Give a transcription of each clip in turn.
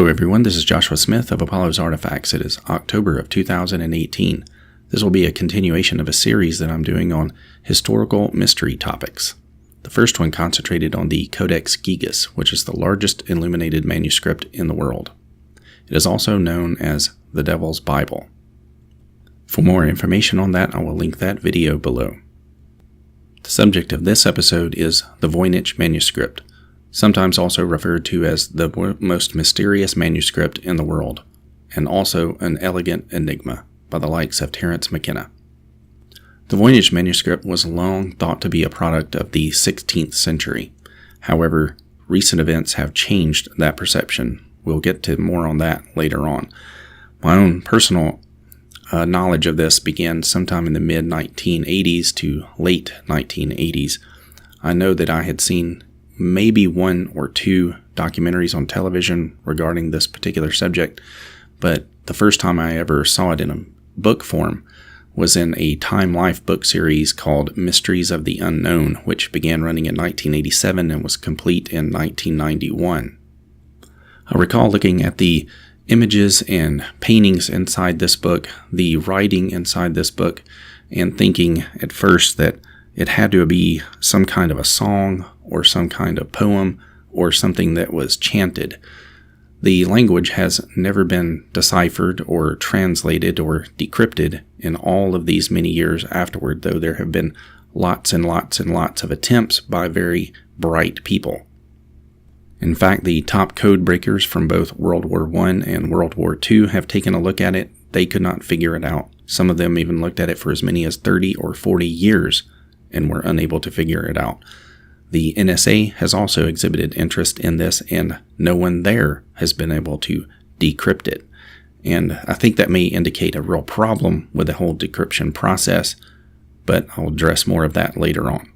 everyone, this is Joshua Smith of Apollo's Artifacts. It is October of 2018. This will be a continuation of a series that I'm doing on historical mystery topics. The first one concentrated on the Codex Gigas, which is the largest illuminated manuscript in the world. It is also known as the Devil's Bible. For more information on that, I will link that video below. The subject of this episode is the Voynich Manuscript, sometimes also referred to as the most mysterious manuscript in the world, and also an elegant enigma by the likes of Terence McKenna. The Voynich Manuscript was long thought to be a product of the 16th century. However, recent events have changed that perception. We'll get to more on that later on. My own personal knowledge of this began sometime in the mid-1980s to late 1980s. I know that I had seen maybe one or two documentaries on television regarding this particular subject, but the first time I ever saw it in a book form was in a Time Life book series called Mysteries of the Unknown, which began running in 1987 and was complete in 1991. I recall looking at the images and paintings inside this book, the writing inside this book, and thinking at first that it had to be some kind of a song or some kind of poem or something that was chanted. The language has never been deciphered or translated or decrypted in all of these many years afterward, though there have been lots and lots and lots of attempts by very bright people. In fact, the top code breakers from both World War I and World War II have taken a look at it. They could not figure it out. Some of them even looked at it for as many as 30 or 40 years and were unable to figure it out. The NSA has also exhibited interest in this, and no one there has been able to decrypt it. And I think that may indicate a real problem with the whole decryption process, but I'll address more of that later on.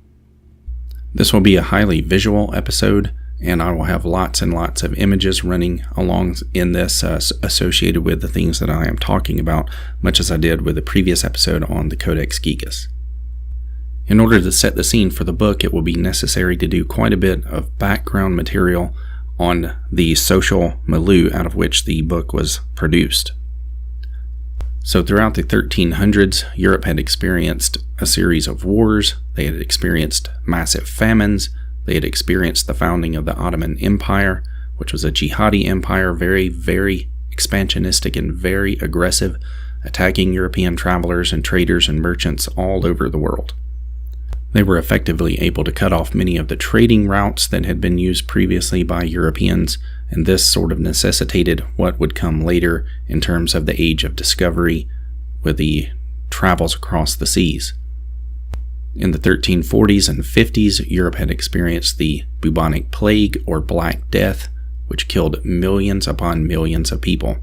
This will be a highly visual episode, and I will have lots and lots of images running along in this associated with the things that I am talking about, much as I did with the previous episode on the Codex Gigas. In order to set the scene for the book, it will be necessary to do quite a bit of background material on the social milieu out of which the book was produced. So throughout the 1300s, Europe had experienced a series of wars. They had experienced massive famines. They had experienced the founding of the Ottoman Empire, which was a jihadi empire, very, very expansionistic and very aggressive, attacking European travelers and traders and merchants all over the world. They were effectively able to cut off many of the trading routes that had been used previously by Europeans, and this sort of necessitated what would come later in terms of the Age of Discovery with the travels across the seas. In the 1340s and 50s, Europe had experienced the bubonic plague or Black Death, which killed millions upon millions of people.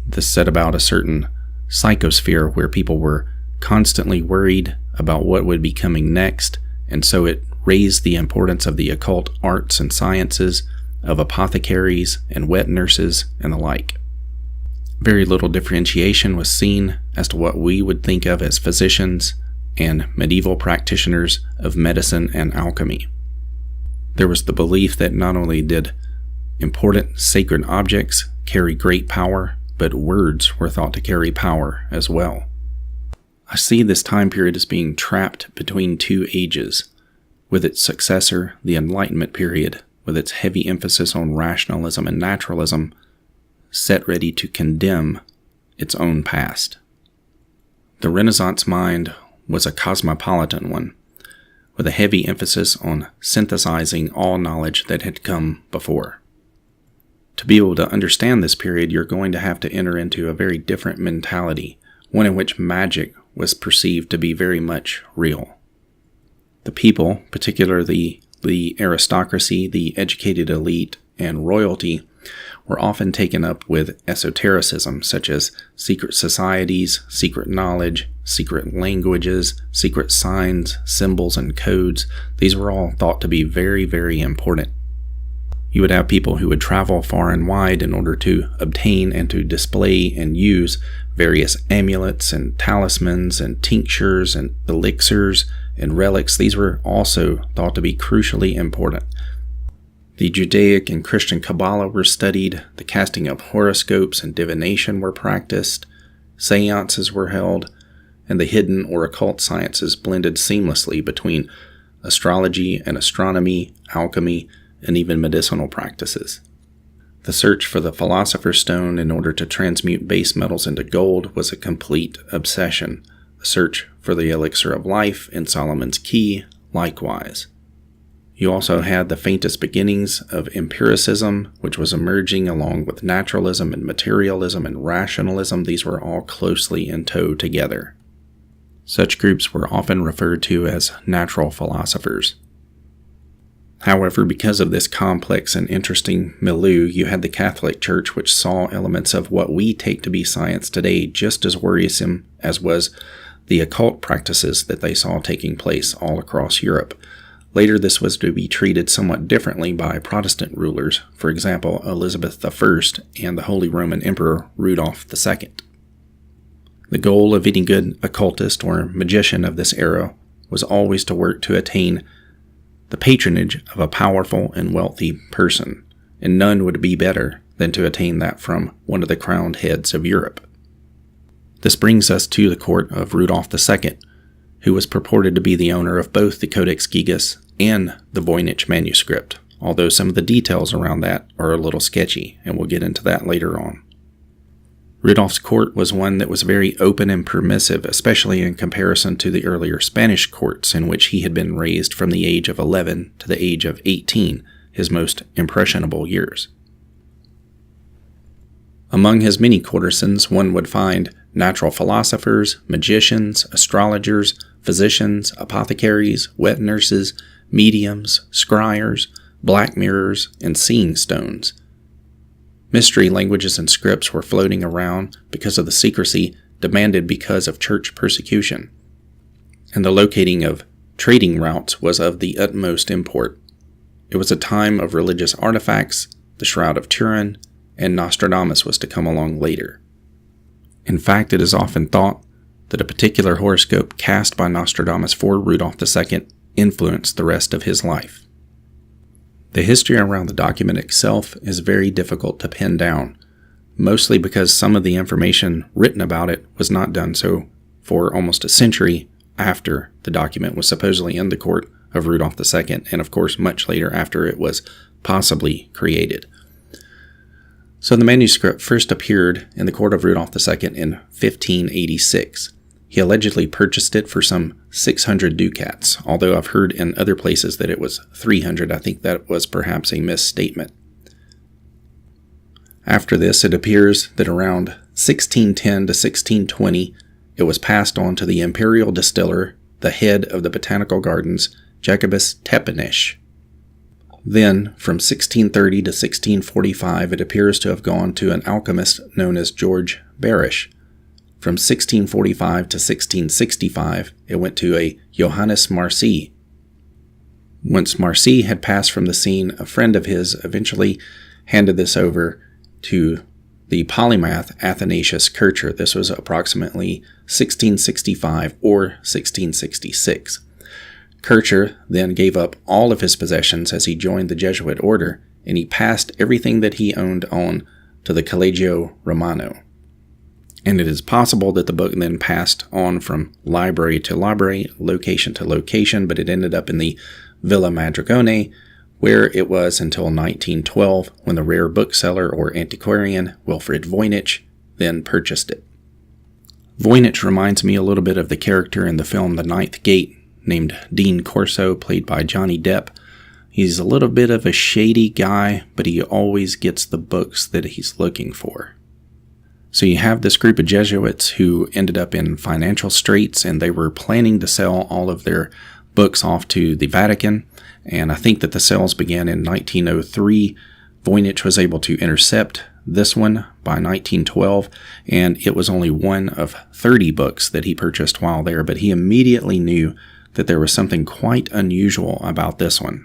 This set about a certain psychosphere where people were constantly worried about what would be coming next, and so it raised the importance of the occult arts and sciences, of apothecaries and wet nurses and the like. Very little differentiation was seen as to what we would think of as physicians and medieval practitioners of medicine and alchemy. There was the belief that not only did important sacred objects carry great power, but words were thought to carry power as well. I see this time period as being trapped between two ages, with its successor, the Enlightenment period, with its heavy emphasis on rationalism and naturalism, set ready to condemn its own past. The Renaissance mind was a cosmopolitan one, with a heavy emphasis on synthesizing all knowledge that had come before. To be able to understand this period, you're going to have to enter into a very different mentality, one in which magic was perceived to be very much real. The people, particularly the aristocracy, the educated elite, and royalty, were often taken up with esotericism, such as secret societies, secret knowledge, secret languages, secret signs, symbols, and codes. These were all thought to be very, very important. You would have people who would travel far and wide in order to obtain and to display and use various amulets and talismans and tinctures and elixirs and relics. These were also thought to be crucially important. The Judaic and Christian Kabbalah were studied, the casting of horoscopes and divination were practiced, seances were held, and the hidden or occult sciences blended seamlessly between astrology and astronomy, alchemy, and even medicinal practices. The search for the Philosopher's Stone in order to transmute base metals into gold was a complete obsession. The search for the elixir of life in Solomon's Key, likewise. You also had the faintest beginnings of empiricism, which was emerging along with naturalism and materialism and rationalism. These were all closely in tow together. Such groups were often referred to as natural philosophers. However, because of this complex and interesting milieu, you had the Catholic Church, which saw elements of what we take to be science today just as worrisome as was the occult practices that they saw taking place all across Europe. Later, this was to be treated somewhat differently by Protestant rulers, for example, Elizabeth I and the Holy Roman Emperor Rudolph II. The goal of any good occultist or magician of this era was always to work to attain the patronage of a powerful and wealthy person, and none would be better than to attain that from one of the crowned heads of Europe. This brings us to the court of Rudolph II, who was purported to be the owner of both the Codex Gigas and the Voynich Manuscript, although some of the details around that are a little sketchy, and we'll get into that later on. Rudolph's court was one that was very open and permissive, especially in comparison to the earlier Spanish courts in which he had been raised from the age of 11 to the age of 18, his most impressionable years. Among his many courtesans, one would find natural philosophers, magicians, astrologers, physicians, apothecaries, wet nurses, mediums, scryers, black mirrors, and seeing stones. Mystery languages and scripts were floating around because of the secrecy demanded because of church persecution, and the locating of trading routes was of the utmost import. It was a time of religious artifacts, the Shroud of Turin, and Nostradamus was to come along later. In fact, it is often thought that a particular horoscope cast by Nostradamus for Rudolph II influenced the rest of his life. The history around the document itself is very difficult to pin down, mostly because some of the information written about it was not done so for almost a century after the document was supposedly in the court of Rudolph II, and of course much later after it was possibly created. So the manuscript first appeared in the court of Rudolph II in 1586. He allegedly purchased it for some 600 ducats, although I've heard in other places that it was 300. I think that was perhaps a misstatement. After this, it appears that around 1610 to 1620, it was passed on to the imperial distiller, the head of the botanical gardens, Jacobus Tepenish. Then, from 1630 to 1645, it appears to have gone to an alchemist known as George Barish. From 1645 to 1665, it went to a Johannes Marci. Once Marci had passed from the scene, a friend of his eventually handed this over to the polymath Athanasius Kircher. This was approximately 1665 or 1666. Kircher then gave up all of his possessions as he joined the Jesuit order, and he passed everything that he owned on to the Collegio Romano. And it is possible that the book then passed on from library to library, location to location, but it ended up in the Villa Madrigone, where it was until 1912 when the rare bookseller or antiquarian Wilfrid Voynich then purchased it. Voynich reminds me a little bit of the character in the film The Ninth Gate, named Dean Corso, played by Johnny Depp. He's a little bit of a shady guy, but he always gets the books that he's looking for. So you have this group of Jesuits who ended up in financial straits, and they were planning to sell all of their books off to the Vatican, and I think that the sales began in 1903. Voynich was able to intercept this one by 1912, and it was only one of 30 books that he purchased while there, but he immediately knew that there was something quite unusual about this one.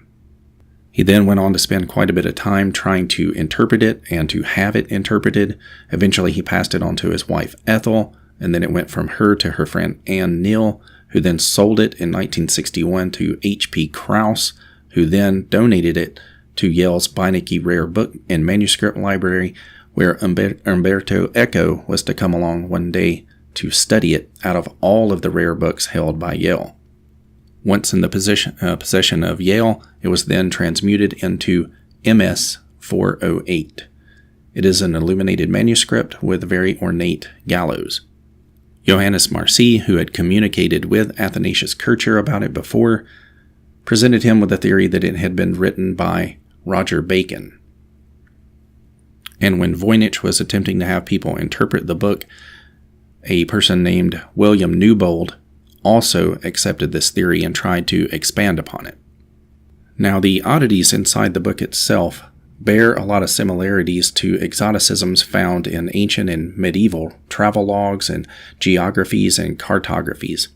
He then went on to spend quite a bit of time trying to interpret it and to have it interpreted. Eventually, he passed it on to his wife, Ethel, and then it went from her to her friend Anne Neal, who then sold it in 1961 to H.P. Krauss, who then donated it to Yale's Voynich Rare Book and Manuscript Library, where Umberto Eco was to come along one day to study it out of all of the rare books held by Yale. Once in the possession of Yale, it was then transmuted into MS 408. It is an illuminated manuscript with very ornate gallows. Johannes Marci, who had communicated with Athanasius Kircher about it before, presented him with the theory that it had been written by Roger Bacon. And when Voynich was attempting to have people interpret the book, a person named William Newbold also accepted this theory and tried to expand upon it. Now, the oddities inside the book itself bear a lot of similarities to exoticisms found in ancient and medieval travel logs and geographies and cartographies.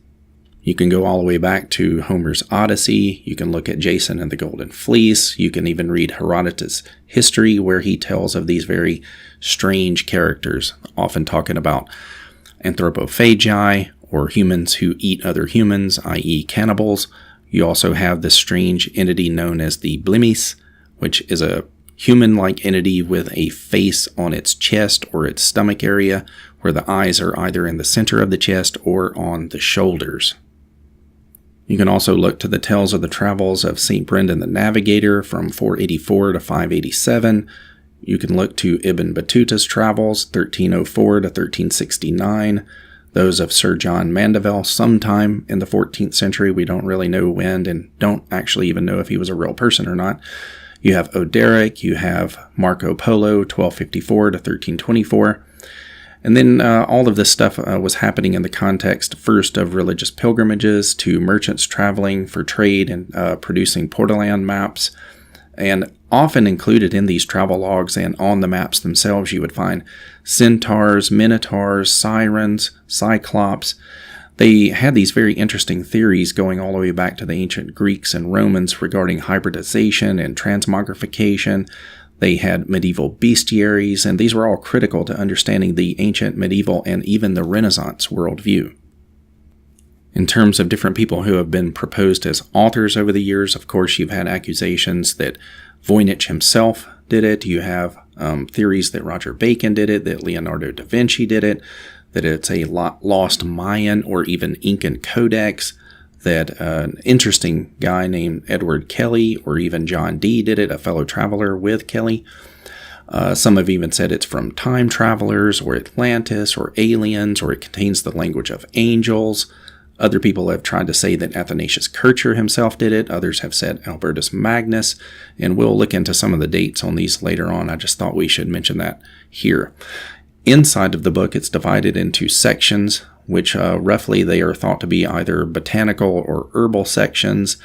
You can go all the way back to Homer's Odyssey. You can look at Jason and the Golden Fleece. You can even read Herodotus' history, where he tells of these very strange characters, often talking about anthropophagi, or humans who eat other humans, i.e. cannibals. You also have this strange entity known as the Blimis, which is a human-like entity with a face on its chest or its stomach area, where the eyes are either in the center of the chest or on the shoulders. You can also look to the tales of the travels of St. Brendan the Navigator from 484 to 587. You can look to Ibn Battuta's travels, 1304 to 1369. Those of Sir John Mandeville sometime in the 14th century. We don't really know when and don't actually even know if he was a real person or not. You have Oderic, you have Marco Polo, 1254 to 1324. And then all of this stuff was happening in the context first of religious pilgrimages to merchants traveling for trade and producing Portoland maps. And often included in these travel logs and on the maps themselves, you would find centaurs, minotaurs, sirens, cyclops. They had these very interesting theories going all the way back to the ancient Greeks and Romans regarding hybridization and transmogrification. They had medieval bestiaries, and these were all critical to understanding the ancient, medieval, and even the Renaissance worldview. In terms of different people who have been proposed as authors over the years, of course, you've had accusations that Voynich himself did it. You have theories that Roger Bacon did it, that Leonardo da Vinci did it, that it's a lost Mayan or even Incan codex, that an interesting guy named Edward Kelley or even John Dee did it, a fellow traveler with Kelley. Some have even said it's from time travelers or Atlantis or aliens, or it contains the language of angels. Other people have tried to say that Athanasius Kircher himself did it. Others have said Albertus Magnus, and we'll look into some of the dates on these later on. I just thought we should mention that here. Inside of the book, it's divided into sections, which roughly they are thought to be either botanical or herbal sections.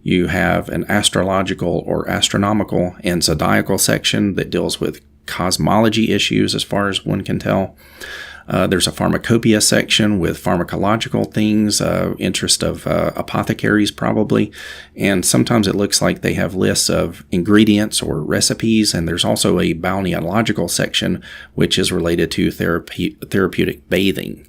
You have an astrological or astronomical and zodiacal section that deals with cosmology issues as far as one can tell. There's a pharmacopoeia section with pharmacological things, interest of apothecaries probably, and sometimes it looks like they have lists of ingredients or recipes, and there's also a balneological section which is related to therapeutic bathing.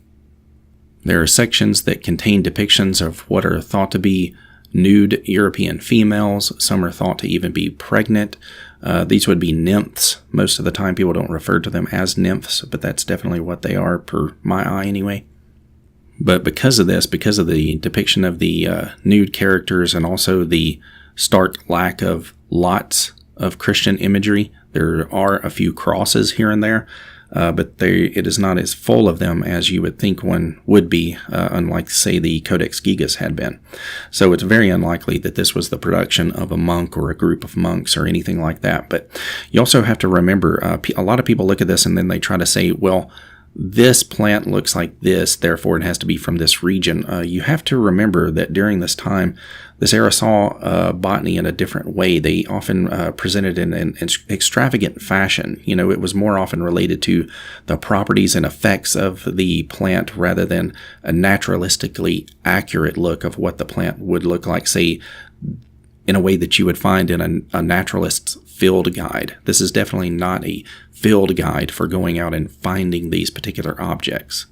There are sections that contain depictions of what are thought to be nude European females. Some are thought to even be pregnant. These would be nymphs. Most of the time people don't refer to them as nymphs, but that's definitely what they are per my eye anyway. But because of this, because of the depiction of the nude characters and also the stark lack of lots of Christian imagery, there are a few crosses here and there, but it is not as full of them as you would think one would be, unlike, say, the Codex Gigas had been. So it's very unlikely that this was the production of a monk or a group of monks or anything like that. But you also have to remember, a lot of people look at this and then they try to say, well, this plant looks like this, therefore it has to be from this region. You have to remember that during this time, this era saw botany in a different way. They often presented in an extravagant fashion. You know, it was more often related to the properties and effects of the plant rather than a naturalistically accurate look of what the plant would look like, say, in a way that you would find in a naturalist's field guide. This is definitely not a field guide for going out and finding these particular objects.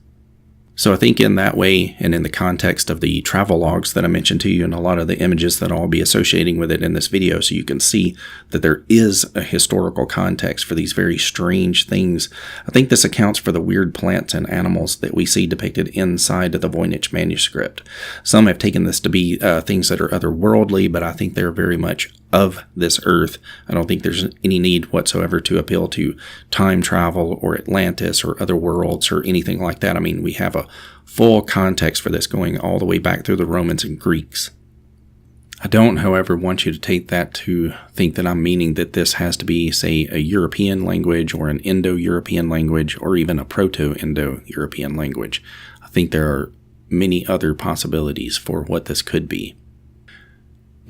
So I think in that way, and in the context of the travel logs that I mentioned to you and a lot of the images that I'll be associating with it in this video, so you can see that there is a historical context for these very strange things. I think this accounts for the weird plants and animals that we see depicted inside of the Voynich Manuscript. Some have taken this to be things that are otherworldly, but I think they're very much of this earth. I don't think there's any need whatsoever to appeal to time travel or Atlantis or other worlds or anything like that. I mean, we have a full context for this going all the way back through the Romans and Greeks. I don't, however, want you to take that to think that I'm meaning that this has to be, say, a European language or an Indo-European language or even a Proto-Indo-European language. I think there are many other possibilities for what this could be.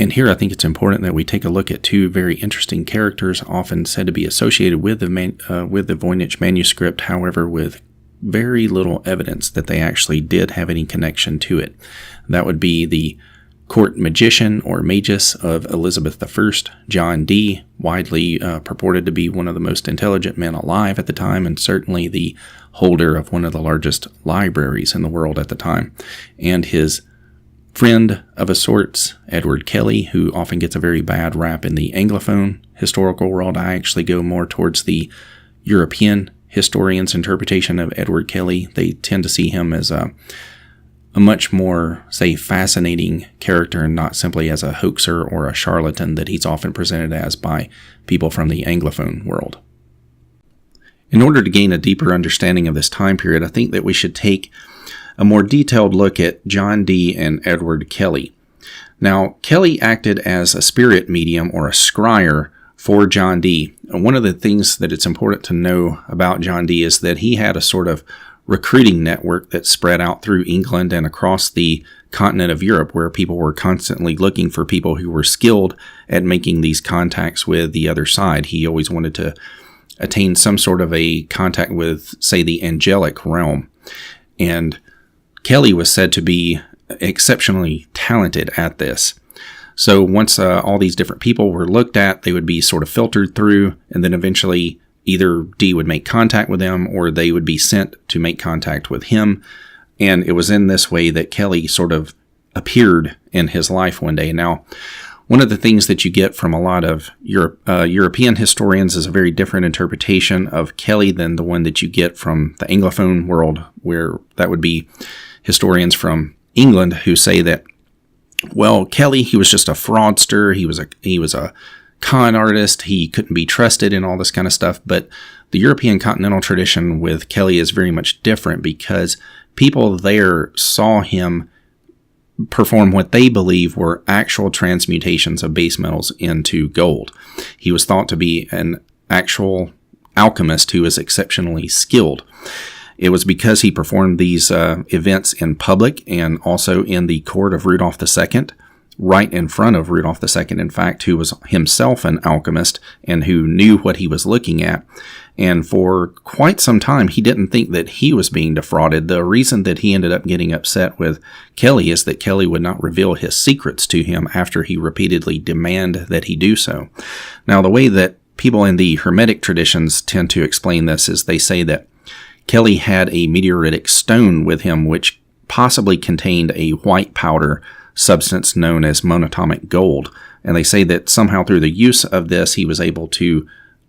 And here I think it's important that we take a look at two very interesting characters often said to be associated with the Voynich Manuscript, however, with very little evidence that they actually did have any connection to it. That would be the court magician or magus of Elizabeth I, John Dee, widely purported to be one of the most intelligent men alive at the time, and certainly the holder of one of the largest libraries in the world at the time, and his friend of a sorts, Edward Kelley, who often gets a very bad rap in the Anglophone historical world. I actually go more towards the European historians' interpretation of Edward Kelley. They tend to see him as a much more, say, fascinating character and not simply as a hoaxer or a charlatan that he's often presented as by people from the Anglophone world. In order to gain a deeper understanding of this time period, I think that we should take a more detailed look at John Dee and Edward Kelley. Now, Kelley acted as a spirit medium or a scryer for John Dee. One of the things that it's important to know about John Dee is that he had a sort of recruiting network that spread out through England and across the continent of Europe, where people were constantly looking for people who were skilled at making these contacts with the other side. He always wanted to attain some sort of a contact with, say, the angelic realm. And Kelley was said to be exceptionally talented at this. So once all these different people were looked at, they would be sort of filtered through, and then eventually either Dee would make contact with them or they would be sent to make contact with him. And it was in this way that Kelley sort of appeared in his life one day. Now, one of the things that you get from a lot of European historians is a very different interpretation of Kelley than the one that you get from the Anglophone world, where that would be historians from England who say that, well, Kelley, he was just a fraudster, he was a con artist, he couldn't be trusted and all this kind of stuff. But the European continental tradition with Kelley is very much different, because people there saw him perform what they believe were actual transmutations of base metals into gold. He was thought to be an actual alchemist who was exceptionally skilled. It was because he performed these events in public and also in the court of Rudolf II, right in front of Rudolf II, in fact, who was himself an alchemist and who knew what he was looking at. And for quite some time, he didn't think that he was being defrauded. The reason that he ended up getting upset with Kelley is that Kelley would not reveal his secrets to him after he repeatedly demanded that he do so. Now, the way that people in the Hermetic traditions tend to explain this is they say that Kelley had a meteoritic stone with him, which possibly contained a white powder substance known as monatomic gold. And they say that somehow through the use of this, he was able to,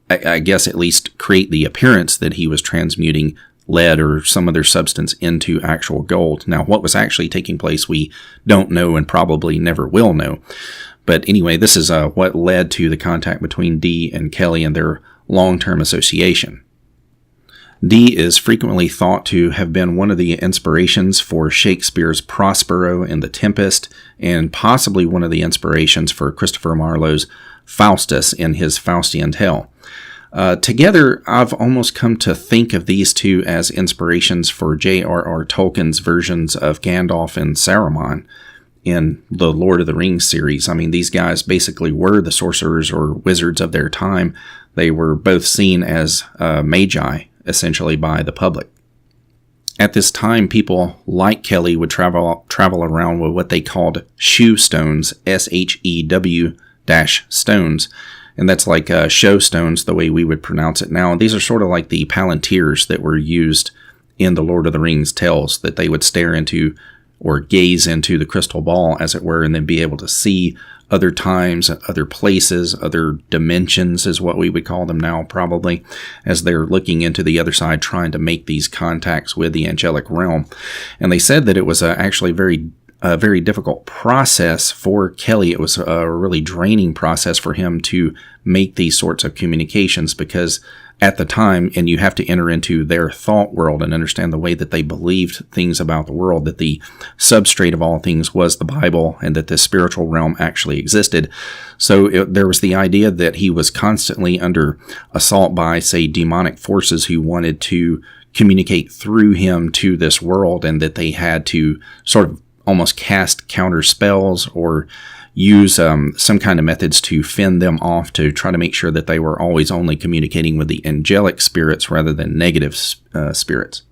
I guess, at least create the appearance that he was transmuting lead or some other substance into actual gold. Now, what was actually taking place, we don't know and probably never will know. But anyway, this is what led to the contact between Dee and Kelley and their long-term association. Dee is frequently thought to have been one of the inspirations for Shakespeare's Prospero in The Tempest, and possibly one of the inspirations for Christopher Marlowe's Faustus in his Faustian tale. Together, I've almost come to think of these two as inspirations for J.R.R. Tolkien's versions of Gandalf and Saruman in the Lord of the Rings series. I mean, these guys basically were the sorcerers or wizards of their time. They were both seen as magi, essentially, by the public. At this time, people like Kelley would travel around with what they called shoe stones, SHEW stones, and that's like show stones, the way we would pronounce it now. And these are sort of like the palantirs that were used in the Lord of the Rings tells, that they would stare into or gaze into the crystal ball, as it were, and then be able to see other times, other places, other dimensions is what we would call them now, probably, as they're looking into the other side, trying to make these contacts with the angelic realm. And they said that it was actually a very difficult process for Kelley. It was a really draining process for him to make these sorts of communications, because at the time, and you have to enter into their thought world and understand the way that they believed things about the world, that the substrate of all things was the Bible, and that this spiritual realm actually existed. So there was the idea that he was constantly under assault by, say, demonic forces who wanted to communicate through him to this world, and that they had to sort of almost cast counter spells or use some kind of methods to fend them off, to try to make sure that they were always only communicating with the angelic spirits rather than negative spirits.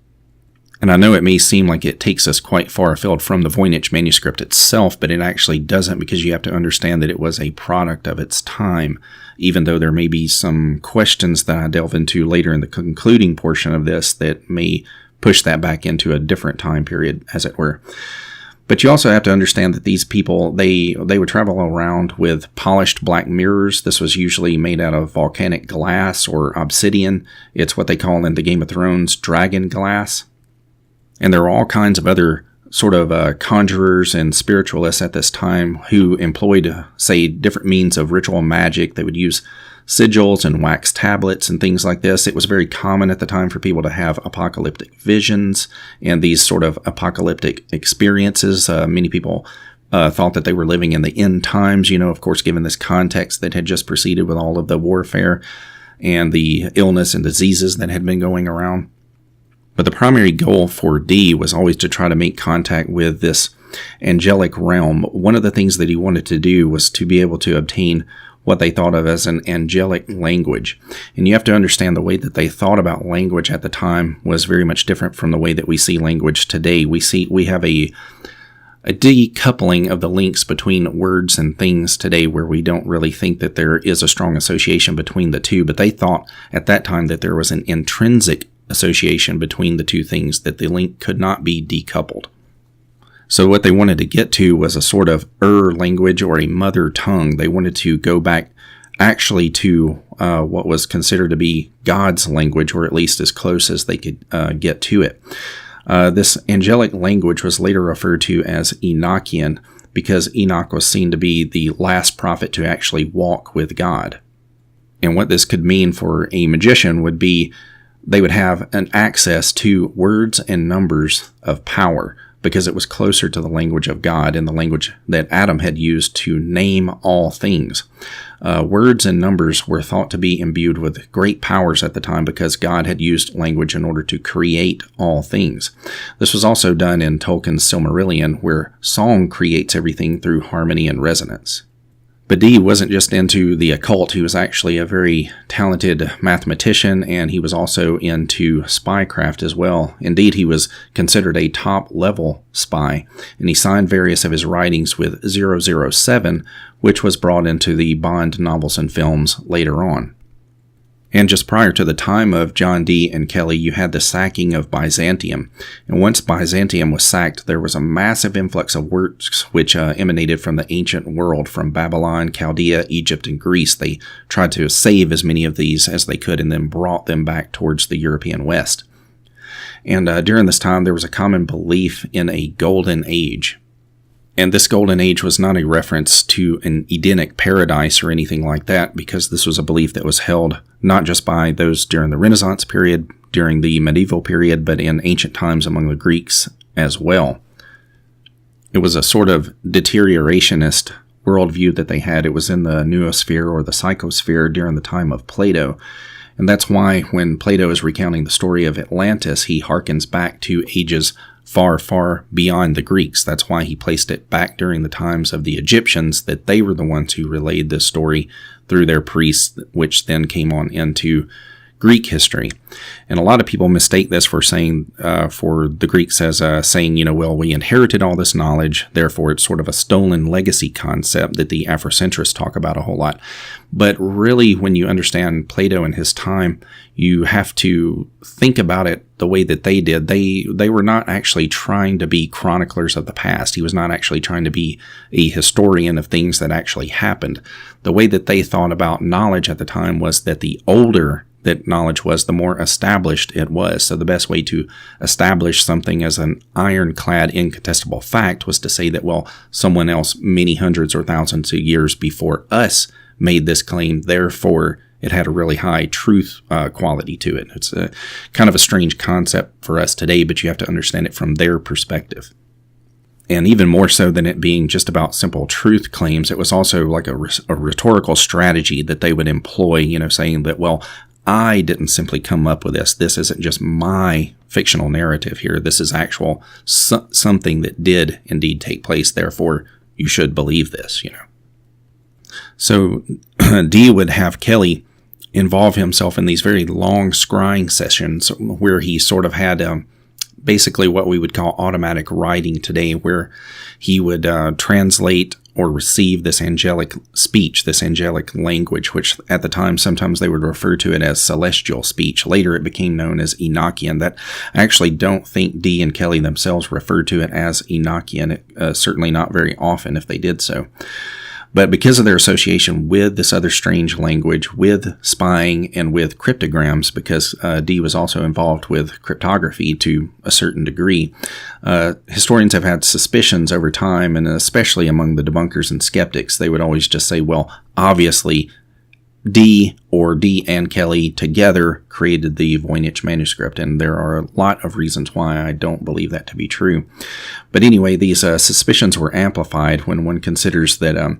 And I know it may seem like it takes us quite far afield from the Voynich Manuscript itself, but it actually doesn't, because you have to understand that it was a product of its time, even though there may be some questions that I delve into later in the concluding portion of this that may push that back into a different time period, as it were. But you also have to understand that these people, they would travel around with polished black mirrors. This was usually made out of volcanic glass or obsidian. It's what they call in the Game of Thrones dragon glass. And there were all kinds of other sort of conjurers and spiritualists at this time who employed, say, different means of ritual magic. They would use sigils and wax tablets and things like this. It was very common at the time for people to have apocalyptic visions and these sort of apocalyptic experiences. Many people thought that they were living in the end times, of course, given this context that had just proceeded with all of the warfare and the illness and diseases that had been going around. But the primary goal for Dee was always to try to make contact with this angelic realm. One of the things that he wanted to do was to be able to obtain what they thought of as an angelic language. And you have to understand the way that they thought about language at the time was very much different from the way that we see language today. We have a decoupling of the links between words and things today, where we don't really think that there is a strong association between the two. But they thought at that time that there was an intrinsic association between the two things, that the link could not be decoupled. So what they wanted to get to was a sort of language, or a mother tongue. They wanted to go back actually to what was considered to be God's language, or at least as close as they could get to it. This angelic language was later referred to as Enochian, because Enoch was seen to be the last prophet to actually walk with God. And what this could mean for a magician would be they would have an access to words and numbers of power, because it was closer to the language of God and the language that Adam had used to name all things. Words and numbers were thought to be imbued with great powers at the time, because God had used language in order to create all things. This was also done in Tolkien's Silmarillion, where song creates everything through harmony and resonance. But Dee wasn't just into the occult. He was actually a very talented mathematician, and he was also into spycraft as well. Indeed, he was considered a top-level spy, and he signed various of his writings with 007, which was brought into the Bond novels and films later on. And just prior to the time of John Dee and Kelley, you had the sacking of Byzantium. And once Byzantium was sacked, there was a massive influx of works which emanated from the ancient world, from Babylon, Chaldea, Egypt, and Greece. They tried to save as many of these as they could, and then brought them back towards the European West. And during this time, there was a common belief in a golden age. And this golden age was not a reference to an Edenic paradise or anything like that, because this was a belief that was held not just by those during the Renaissance period, during the medieval period, but in ancient times among the Greeks as well. It was a sort of deteriorationist worldview that they had. It was in the noosphere or the psychosphere during the time of Plato. And that's why when Plato is recounting the story of Atlantis, he harkens back to ages far, far beyond the Greeks. That's why he placed it back during the times of the Egyptians, that they were the ones who relayed this story through their priests, which then came on into Greek history. And a lot of people mistake this for saying, for the Greeks as saying, well, we inherited all this knowledge, therefore it's sort of a stolen legacy concept that the Afrocentrists talk about a whole lot. But really, when you understand Plato and his time, you have to think about it the way that they did. They were not actually trying to be chroniclers of the past. He was not actually trying to be a historian of things that actually happened. The way that they thought about knowledge at the time was that the older that knowledge was, the more established it was. So the best way to establish something as an ironclad, incontestable fact was to say that, well, someone else many hundreds or thousands of years before us made this claim, therefore it had a really high truth quality to it. It's a kind of a strange concept for us today, but you have to understand it from their perspective. And even more so than it being just about simple truth claims, it was also like a rhetorical strategy that they would employ, saying that, well, I didn't simply come up with this. This isn't just my fictional narrative here. This is actual something that did indeed take place. Therefore, you should believe this, So Dee would have Kelley involve himself in these very long scrying sessions where he sort of had basically what we would call automatic writing today, where he would translate or receive this angelic speech, this angelic language, which at the time sometimes they would refer to it as celestial speech. Later it became known as Enochian. That I actually don't think Dee and Kelley themselves referred to it as Enochian, certainly not very often if they did so. But because of their association with this other strange language, with spying and with cryptograms, because Dee was also involved with cryptography to a certain degree, historians have had suspicions over time, and especially among the debunkers and skeptics, they would always just say, well, obviously Dee and Kelley together created the Voynich Manuscript, and there are a lot of reasons why I don't believe that to be true. But anyway, these suspicions were amplified when one considers that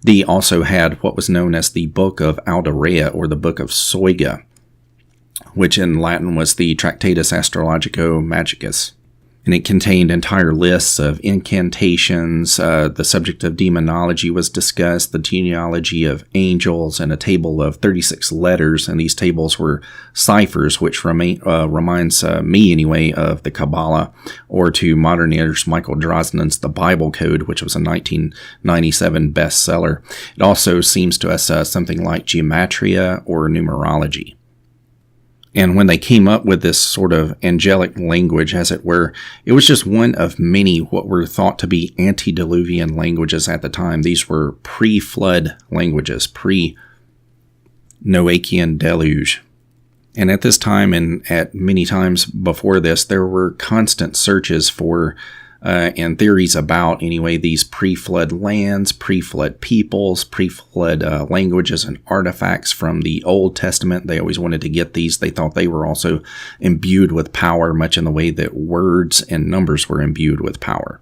Dee also had what was known as the Book of Aldarea, or the Book of Soiga, which in Latin was the Tractatus Astrologico-Magicus. And it contained entire lists of incantations. The subject of demonology was discussed, the genealogy of angels, and a table of 36 letters. And these tables were ciphers, which reminds me anyway of the Kabbalah, or to modern ears, Michael Drosnin's The Bible Code, which was a 1997 bestseller. It also seems to us something like gematria or numerology. And when they came up with this sort of angelic language, as it were, it was just one of many what were thought to be antediluvian languages at the time. These were pre-flood languages, pre-Noachian deluge. And at this time, and at many times before this, there were constant searches for and theories about, anyway, these pre-flood lands, pre-flood peoples, pre-flood languages and artifacts from the Old Testament. They always wanted to get these. They thought they were also imbued with power, much in the way that words and numbers were imbued with power.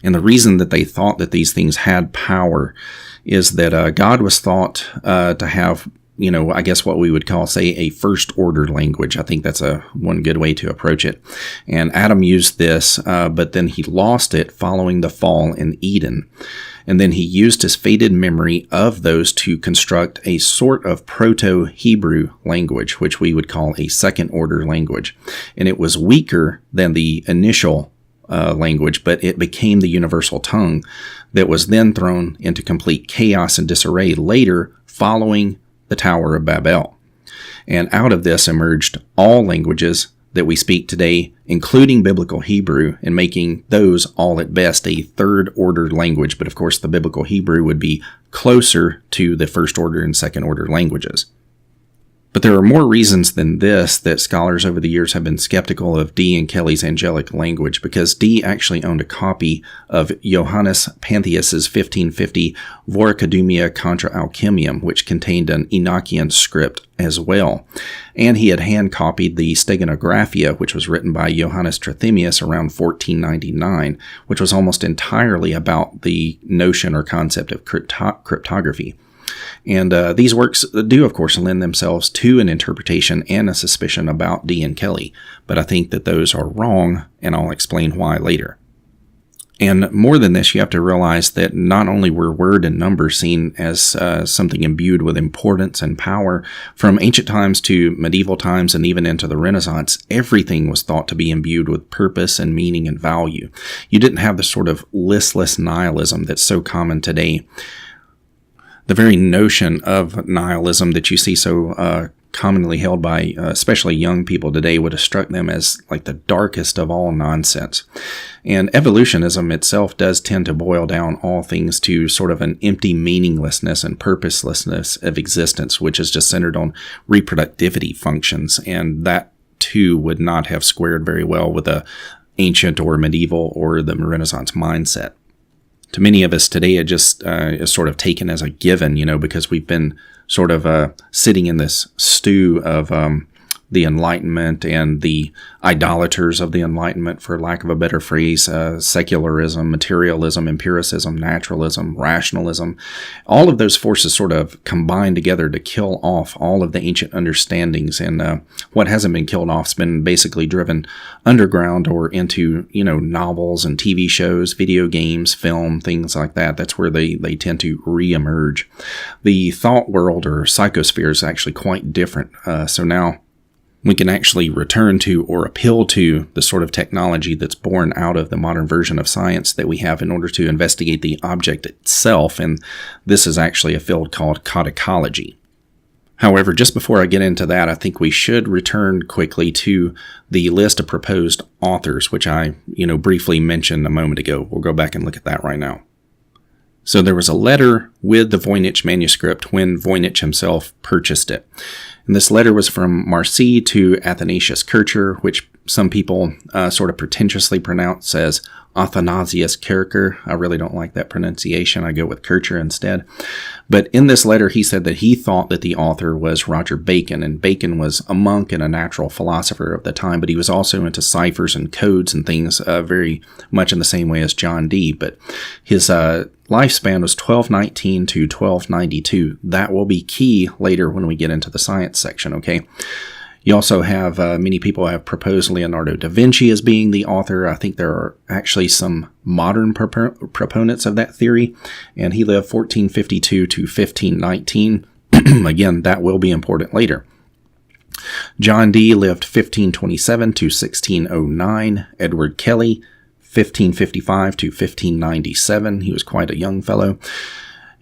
And the reason that they thought that these things had power is that God was thought to have, I guess what we would call, say, a first-order language. I think that's one good way to approach it. And Adam used this, but then he lost it following the fall in Eden. And then he used his faded memory of those to construct a sort of Proto-Hebrew language, which we would call a second-order language. And it was weaker than the initial language, but it became the universal tongue that was then thrown into complete chaos and disarray later, following the Tower of Babel. And out of this emerged all languages that we speak today, including Biblical Hebrew, and making those all at best a third-order language. But of course, the Biblical Hebrew would be closer to the first-order and second-order languages. But there are more reasons than this that scholars over the years have been skeptical of Dee and Kelley's angelic language, because Dee actually owned a copy of Johannes Pantheus's 1550 Voracademia contra Alchemium, which contained an Enochian script as well. And he had hand-copied the Steganographia, which was written by Johannes Trithemius around 1499, which was almost entirely about the notion or concept of cryptography. And these works do, of course, lend themselves to an interpretation and a suspicion about Dee and Kelley, but I think that those are wrong, and I'll explain why later. And more than this, you have to realize that not only were word and number seen as something imbued with importance and power, from ancient times to medieval times and even into the Renaissance, everything was thought to be imbued with purpose and meaning and value. You didn't have the sort of listless nihilism that's so common today. The very notion of nihilism that you see so commonly held by especially young people today would have struck them as like the darkest of all nonsense. And evolutionism itself does tend to boil down all things to sort of an empty meaninglessness and purposelessness of existence, which is just centered on reproductivity functions. And that too would not have squared very well with the ancient or medieval or the Renaissance mindset. To many of us today, it just is sort of taken as a given, because we've been sort of sitting in this stew of the Enlightenment and the idolaters of the Enlightenment, for lack of a better phrase, secularism, materialism, empiricism, naturalism, rationalism. All of those forces sort of combine together to kill off all of the ancient understandings. And what hasn't been killed off has been basically driven underground or into, novels and TV shows, video games, film, things like that. That's where they tend to reemerge. The thought world or psychosphere is actually quite different. So now we can actually return to or appeal to the sort of technology that's born out of the modern version of science that we have in order to investigate the object itself, and this is actually a field called codicology. However, just before I get into that, I think we should return quickly to the list of proposed authors, which I, briefly mentioned a moment ago. We'll go back and look at that right now. So there was a letter with the Voynich Manuscript when Voynich himself purchased it. And this letter was from Marci to Athanasius Kircher, which some people sort of pretentiously pronounce as Athanasius Kircher. I really don't like that pronunciation. I go with Kircher instead. But in this letter, he said that he thought that the author was Roger Bacon, and Bacon was a monk and a natural philosopher of the time, but he was also into ciphers and codes and things very much in the same way as John Dee. But his lifespan was 1219 to 1292. That will be key later when we get into the science section, okay? You also have, many people have proposed Leonardo da Vinci as being the author. I think there are actually some modern proponents of that theory, and he lived 1452 to 1519. Again, that will be important later. John Dee lived 1527 to 1609. Edward Kelley, 1555 to 1597. He was quite a young fellow.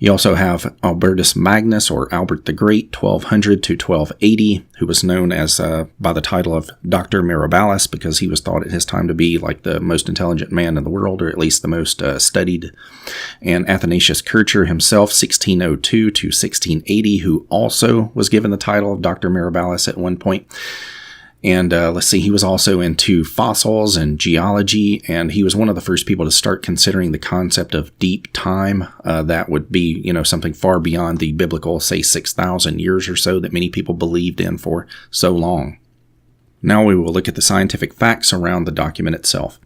You also have Albertus Magnus, or Albert the Great, 1200 to 1280, who was known as by the title of Dr. Mirabilis because he was thought at his time to be like the most intelligent man in the world, or at least the most studied. And Athanasius Kircher himself, 1602 to 1680, who also was given the title of Dr. Mirabilis at one point. And let's see, he was also into fossils and geology, and he was one of the first people to start considering the concept of deep time. That would be, something far beyond the biblical, say, 6,000 years or so that many people believed in for so long. Now we will look at the scientific facts around the document itself.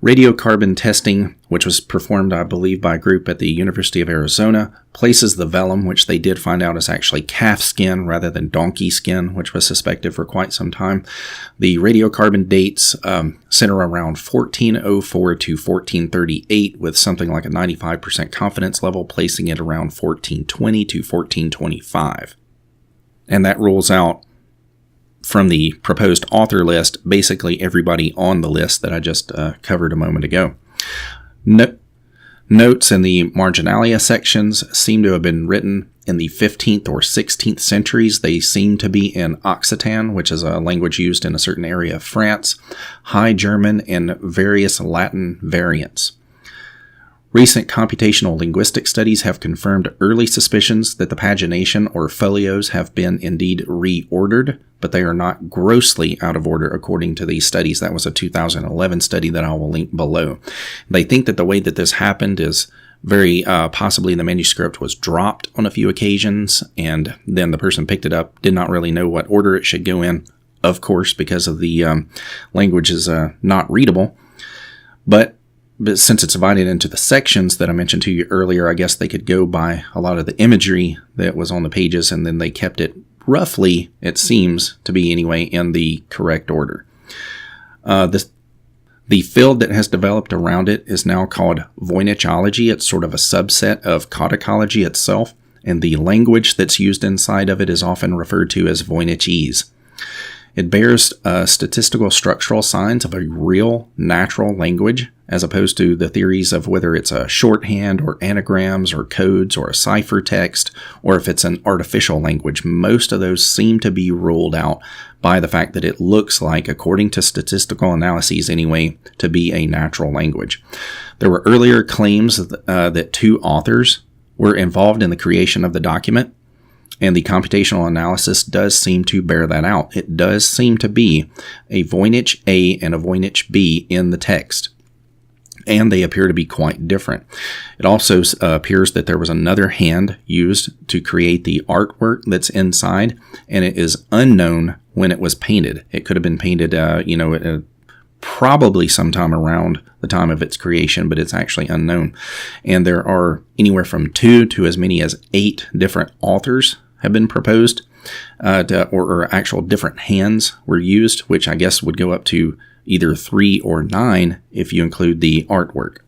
Radiocarbon testing, which was performed, I believe, by a group at the University of Arizona, places the vellum, which they did find out is actually calf skin rather than donkey skin, which was suspected for quite some time. The radiocarbon dates center around 1404 to 1438, with something like a 95% confidence level, placing it around 1420 to 1425. And that rules out, from the proposed author list, basically everybody on the list that I just covered a moment ago. Notes in the marginalia sections seem to have been written in the 15th or 16th centuries. They seem to be in Occitan, which is a language used in a certain area of France, High German, and various Latin variants. Recent computational linguistic studies have confirmed early suspicions that the pagination or folios have been indeed reordered, but they are not grossly out of order according to these studies. That was a 2011 study that I will link below. They think that the way that this happened is very possibly the manuscript was dropped on a few occasions, and then the person picked it up, did not really know what order it should go in, of course, because of the language is not readable. But since it's divided into the sections that I mentioned to you earlier, I guess they could go by a lot of the imagery that was on the pages, and then they kept it roughly, it seems to be anyway, in the correct order. The The field that has developed around it is now called Voynichology. It's sort of a subset of codicology itself, and the language that's used inside of it is often referred to as Voynichese. It bears statistical structural signs of a real, natural language, as opposed to the theories of whether it's a shorthand or anagrams or codes or a ciphertext, or if it's an artificial language. Most of those seem to be ruled out by the fact that it looks like, according to statistical analyses anyway, to be a natural language. There were earlier claims that two authors were involved in the creation of the document, and the computational analysis does seem to bear that out. It does seem to be a Voynich A and a Voynich B in the text, and they appear to be quite different. It also appears that there was another hand used to create the artwork that's inside, and it is unknown when it was painted. It could have been painted, probably sometime around the time of its creation, but it's actually unknown. And there are anywhere from 2 to as many as 8 different authors have been proposed, or actual different hands were used, which I guess would go up to either 3 or 9 if you include the artwork.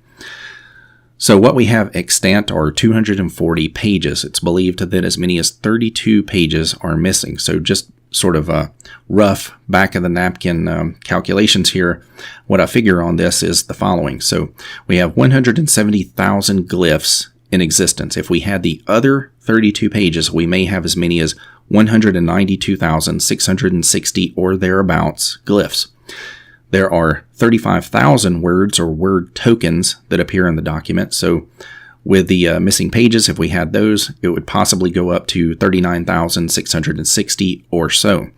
So what we have extant are 240 pages. It's believed that as many as 32 pages are missing. So just sort of a rough back of the napkin calculations here. What I figure on this is the following. So we have 170,000 glyphs in existence. If we had the other 32 pages, we may have as many as 192,660 or thereabouts glyphs. There are 35,000 words or word tokens that appear in the document. So with the missing pages, if we had those, it would possibly go up to 39,660 or so.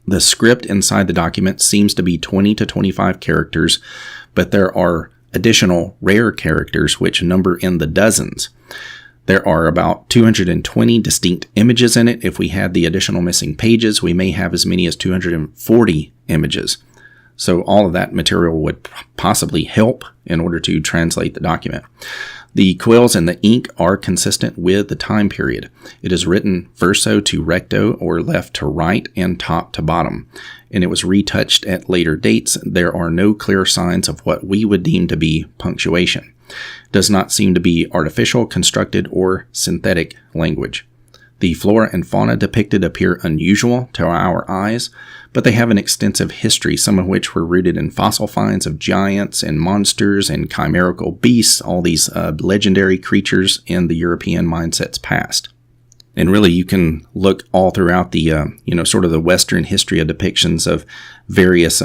The script inside the document seems to be 20 to 25 characters, but there are additional rare characters which number in the dozens. There are about 220 distinct images in it. If we had the additional missing pages, we may have as many as 240 images. So all of that material would possibly help in order to translate the document. The quills and the ink are consistent with the time period. It is written verso to recto, or left to right, and top to bottom, and it was retouched at later dates. There are no clear signs of what we would deem to be punctuation. It does not seem to be artificial, constructed, or synthetic language. The flora and fauna depicted appear unusual to our eyes, but they have an extensive history, some of which were rooted in fossil finds of giants and monsters and chimerical beasts, all these legendary creatures in the European mindsets past. And really, you can look all throughout the, sort of the Western history of depictions of various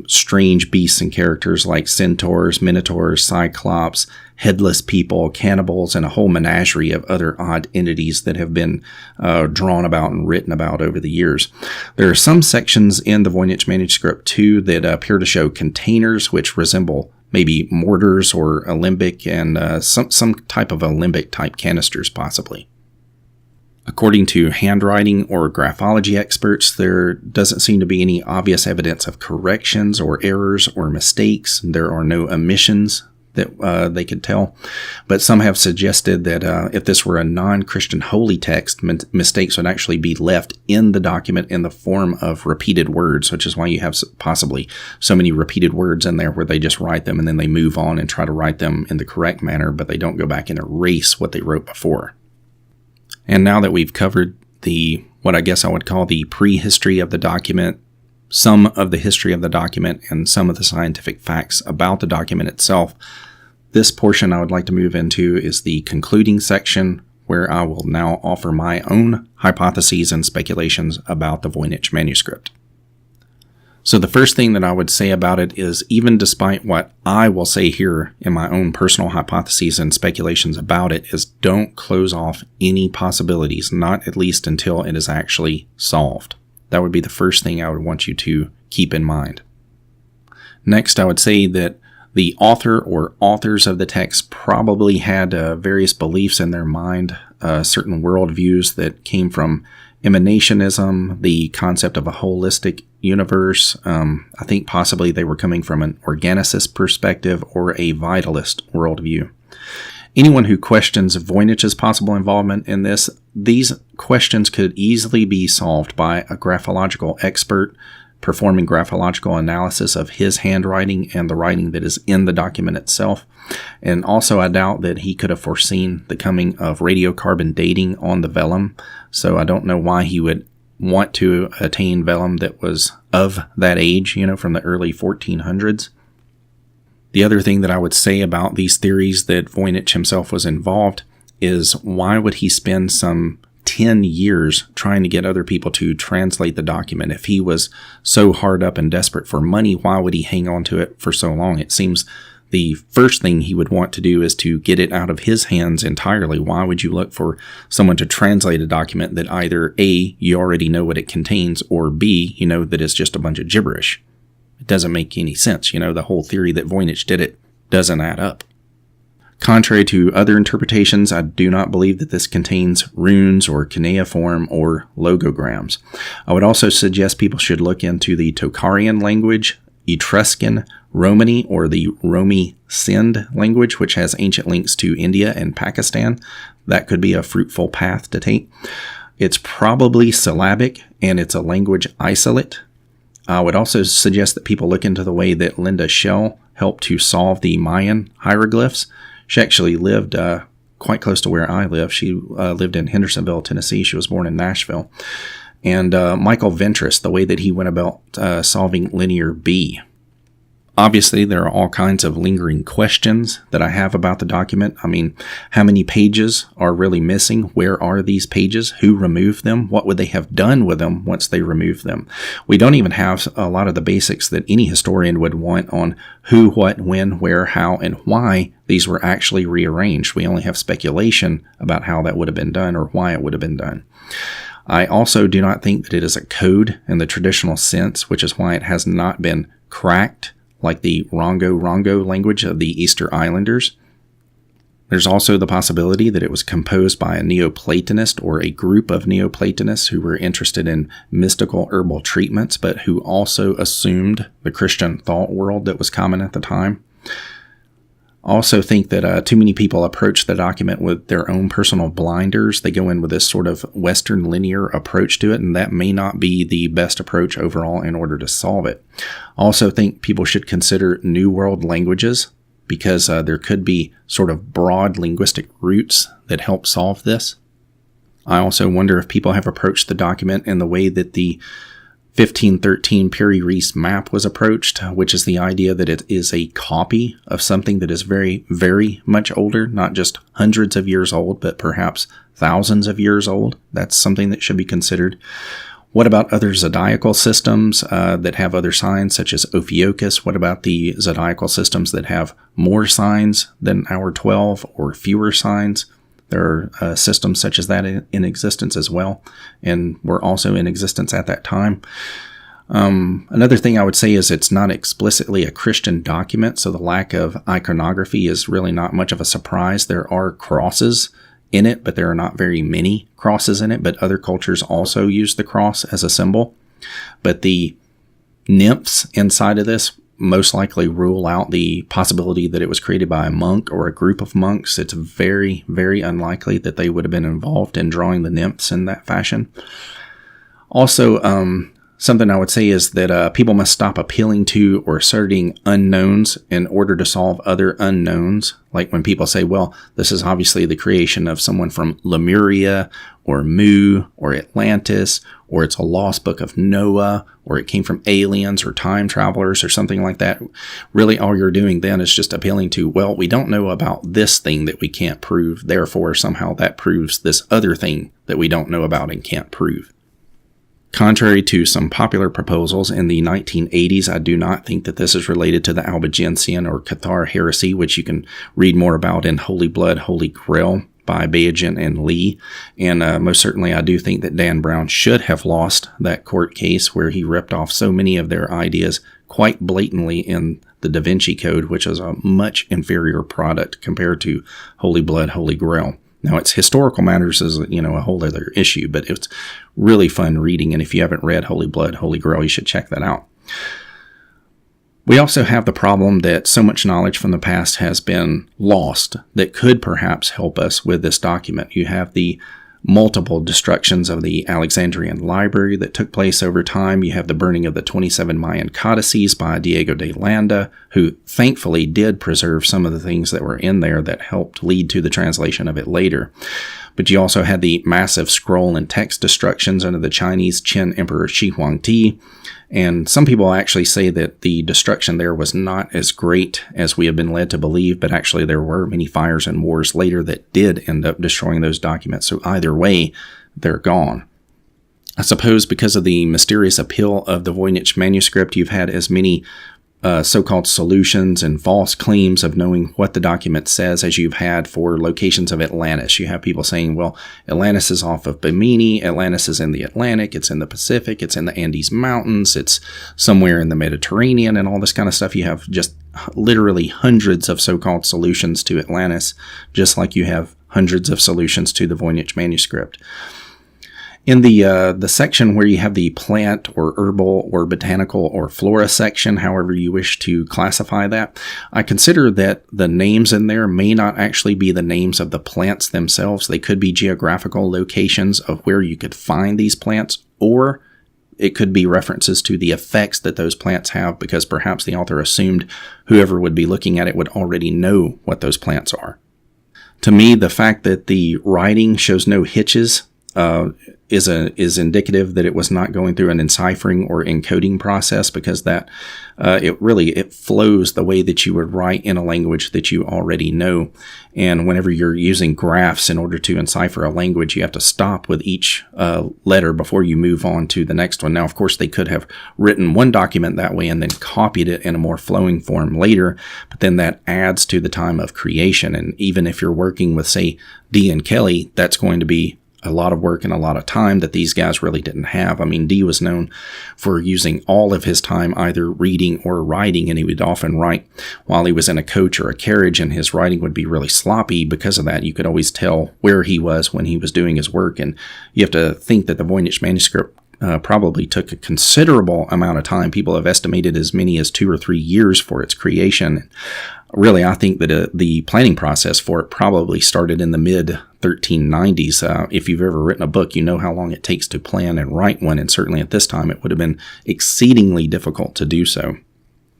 strange beasts and characters like centaurs, minotaurs, cyclops, headless people, cannibals, and a whole menagerie of other odd entities that have been drawn about and written about over the years. There are some sections in the Voynich Manuscript, too, that appear to show containers which resemble maybe mortars or alembic and some type of alembic-type canisters, possibly. According to handwriting or graphology experts, there doesn't seem to be any obvious evidence of corrections or errors or mistakes. There are no omissions that they could tell. But some have suggested that if this were a non-Christian holy text, mistakes would actually be left in the document in the form of repeated words, which is why you have possibly so many repeated words in there where they just write them and then they move on and try to write them in the correct manner, but they don't go back and erase what they wrote before. And now that we've covered what I guess I would call the prehistory of the document, some of the history of the document, and some of the scientific facts about the document itself, this portion I would like to move into is the concluding section, where I will now offer my own hypotheses and speculations about the Voynich Manuscript. So the first thing that I would say about it is, even despite what I will say here in my own personal hypotheses and speculations about it, is don't close off any possibilities, not at least until it is actually solved. That would be the first thing I would want you to keep in mind. Next, I would say that the author or authors of the text probably had various beliefs in their mind, certain worldviews that came from emanationism, the concept of a holistic universe. I think possibly they were coming from an organicist perspective or a vitalist worldview. Anyone who questions Voynich's possible involvement in this, these questions could easily be solved by a graphological expert performing graphological analysis of his handwriting and the writing that is in the document itself. And also, I doubt that he could have foreseen the coming of radiocarbon dating on the vellum. So I don't know why he would want to attain vellum that was of that age, from the early 1400s. The other thing that I would say about these theories that Voynich himself was involved is, why would he spend some 10 years trying to get other people to translate the document? If he was so hard up and desperate for money, why would he hang on to it for so long? It seems the first thing he would want to do is to get it out of his hands entirely. Why would you look for someone to translate a document that either A, you already know what it contains, or B, you know that it's just a bunch of gibberish? It doesn't make any sense. The whole theory that Voynich did it doesn't add up. Contrary to other interpretations, I do not believe that this contains runes or cuneiform or logograms. I would also suggest people should look into the Tocharian language, Etruscan, Romani, or the Romi Sind language, which has ancient links to India and Pakistan. That could be a fruitful path to take. It's probably syllabic, and it's a language isolate. I would also suggest that people look into the way that Linda Shell helped to solve the Mayan hieroglyphs. She actually lived quite close to where I live. She lived in Hendersonville, Tennessee. She was born in Nashville. And Michael Ventris, the way that he went about solving linear B. Obviously, there are all kinds of lingering questions that I have about the document. I mean, how many pages are really missing? Where are these pages? Who removed them? What would they have done with them once they removed them? We don't even have a lot of the basics that any historian would want on who, what, when, where, how, and why these were actually rearranged. We only have speculation about how that would have been done or why it would have been done. I also do not think that it is a code in the traditional sense, which is why it has not been cracked like the Rongo language of the Easter Islanders. There's also the possibility that it was composed by a Neoplatonist or a group of Neoplatonists who were interested in mystical herbal treatments, but who also assumed the Christian thought world that was common at the time. I also think that too many people approach the document with their own personal blinders. They go in with this sort of Western linear approach to it, and that may not be the best approach overall in order to solve it. I also think people should consider New World languages, because there could be sort of broad linguistic roots that help solve this. I also wonder if people have approached the document in the way that the 1513 Piri-Reis map was approached, which is the idea that it is a copy of something that is very, very much older, not just hundreds of years old, but perhaps thousands of years old. That's something that should be considered. What about other zodiacal systems that have other signs, such as Ophiuchus? What about the zodiacal systems that have more signs than our 12 or fewer signs? There are systems such as that in existence as well, and were also in existence at that time. Another thing I would say is it's not explicitly a Christian document, so the lack of iconography is really not much of a surprise. There are crosses in it, but there are not very many crosses in it, but other cultures also use the cross as a symbol. But the nymphs inside of this most likely rule out the possibility that it was created by a monk or a group of monks. It's very, very unlikely that they would have been involved in drawing the nymphs in that fashion. Also, something I would say is that people must stop appealing to or asserting unknowns in order to solve other unknowns. Like when people say, well, this is obviously the creation of someone from Lemuria or Mu or Atlantis, or it's a lost book of Noah, or it came from aliens or time travelers or something like that. Really, all you're doing then is just appealing to, well, we don't know about this thing that we can't prove, therefore somehow that proves this other thing that we don't know about and can't prove. Contrary to some popular proposals in the 1980s, I do not think that this is related to the Albigensian or Cathar heresy, which you can read more about in Holy Blood, Holy Grail by Baigent and Lee. And most certainly I do think that Dan Brown should have lost that court case where he ripped off so many of their ideas quite blatantly in the Da Vinci Code, which is a much inferior product compared to Holy Blood, Holy Grail. Now, its historical matters is, a whole other issue, but it's really fun reading, and if you haven't read Holy Blood, Holy Grail, you should check that out. We also have the problem that so much knowledge from the past has been lost that could perhaps help us with this document. You have the multiple destructions of the Alexandrian library that took place over time. You have the burning of the 27 Mayan codices by Diego de Landa, who thankfully did preserve some of the things that were in there that helped lead to the translation of it later. But you also had the massive scroll and text destructions under the Chinese Qin Emperor Shi Huangdi. And some people actually say that the destruction there was not as great as we have been led to believe, but actually there were many fires and wars later that did end up destroying those documents. So either way, they're gone. I suppose because of the mysterious appeal of the Voynich Manuscript, you've had as many so-called solutions and false claims of knowing what the document says as you've had for locations of Atlantis. You have people saying, well, Atlantis is off of Bimini, Atlantis is in the Atlantic, it's in the Pacific, it's in the Andes Mountains, it's somewhere in the Mediterranean, and all this kind of stuff. You have just literally hundreds of so-called solutions to Atlantis, just like you have hundreds of solutions to the Voynich Manuscript. In the section where you have the plant or herbal or botanical or flora section, however you wish to classify that, I consider that the names in there may not actually be the names of the plants themselves. They could be geographical locations of where you could find these plants, or it could be references to the effects that those plants have, because perhaps the author assumed whoever would be looking at it would already know what those plants are. To me, the fact that the writing shows no hitches is indicative that it was not going through an enciphering or encoding process, because that it flows the way that you would write in a language that you already know. And whenever you're using graphs in order to encipher a language, you have to stop with each letter before you move on to the next one. Now, of course, they could have written one document that way and then copied it in a more flowing form later, but then that adds to the time of creation. And even if you're working with, say, Dee and Kelley, that's going to be a lot of work and a lot of time that these guys really didn't have. I mean, Dee was known for using all of his time either reading or writing, and he would often write while he was in a coach or a carriage, and his writing would be really sloppy. Because of that, you could always tell where he was when he was doing his work. And you have to think that the Voynich Manuscript probably took a considerable amount of time. People have estimated as many as 2 or 3 years for its creation. Really, I think that the planning process for it probably started in the mid-1390s. If you've ever written a book, you know how long it takes to plan and write one, and certainly at this time it would have been exceedingly difficult to do so.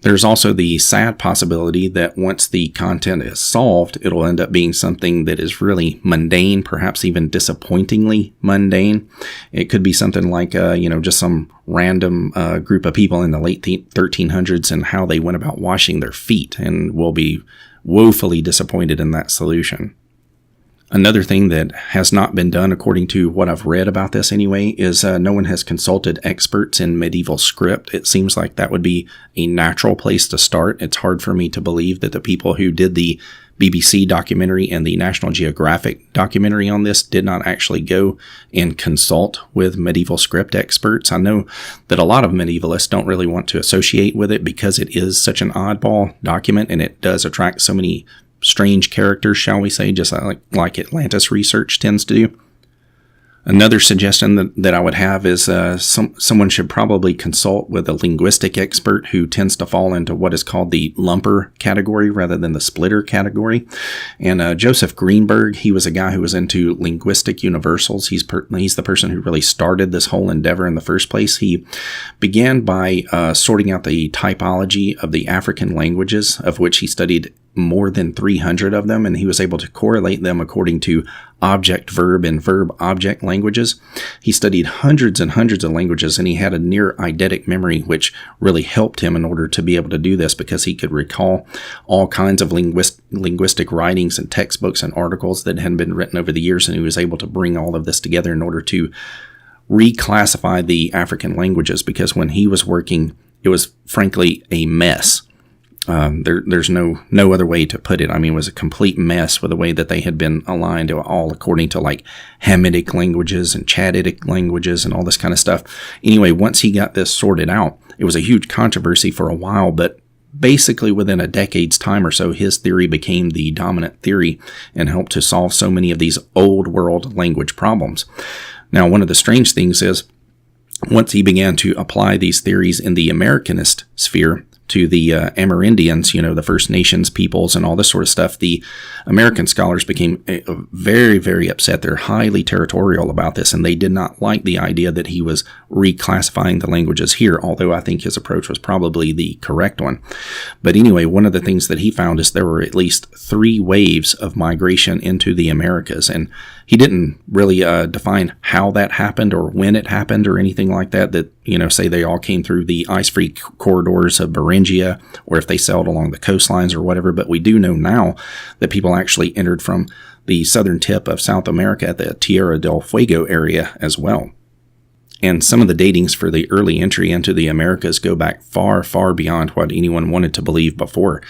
There's also the sad possibility that once the content is solved, it'll end up being something that is really mundane, perhaps even disappointingly mundane. It could be something like, just some random group of people in the late 1300s and how they went about washing their feet, and we'll be woefully disappointed in that solution. Another thing that has not been done, according to what I've read about this anyway, is no one has consulted experts in medieval script. It seems like that would be a natural place to start. It's hard for me to believe that the people who did the BBC documentary and the National Geographic documentary on this did not actually go and consult with medieval script experts. I know that a lot of medievalists don't really want to associate with it because it is such an oddball document, and it does attract so many strange characters, shall we say, just like Atlantis research tends to do. Another suggestion that I would have is someone should probably consult with a linguistic expert who tends to fall into what is called the lumper category rather than the splitter category. And Joseph Greenberg, he was a guy who was into linguistic universals. He's the person who really started this whole endeavor in the first place. He began by sorting out the typology of the African languages, of which he studied more than 300 of them, and he was able to correlate them according to object-verb and verb-object languages. He studied hundreds and hundreds of languages, and he had a near eidetic memory, which really helped him in order to be able to do this, because he could recall all kinds of linguistic writings and textbooks and articles that had been written over the years, and he was able to bring all of this together in order to reclassify the African languages, because when he was working, it was frankly a mess. There's no other way to put it. I mean, it was a complete mess with the way that they had been aligned, all according to like Hamitic languages and Chaditic languages and all this kind of stuff. Anyway, once he got this sorted out, it was a huge controversy for a while, but basically within a decade's time or so, his theory became the dominant theory and helped to solve so many of these old world language problems. Now, one of the strange things is, once he began to apply these theories in the Americanist sphere, to the Amerindians, the First Nations peoples and all this sort of stuff, the American scholars became very, very upset. They're highly territorial about this, and they did not like the idea that he was reclassifying the languages here, although I think his approach was probably the correct one. But anyway, one of the things that he found is there were at least 3 waves of migration into the Americas, and he didn't really define how that happened or when it happened or anything like that, say they all came through the ice-free corridors of Beringia, or if they sailed along the coastlines or whatever. But we do know now that people actually entered from the southern tip of South America at the Tierra del Fuego area as well. And some of the datings for the early entry into the Americas go back far, far beyond what anyone wanted to believe before.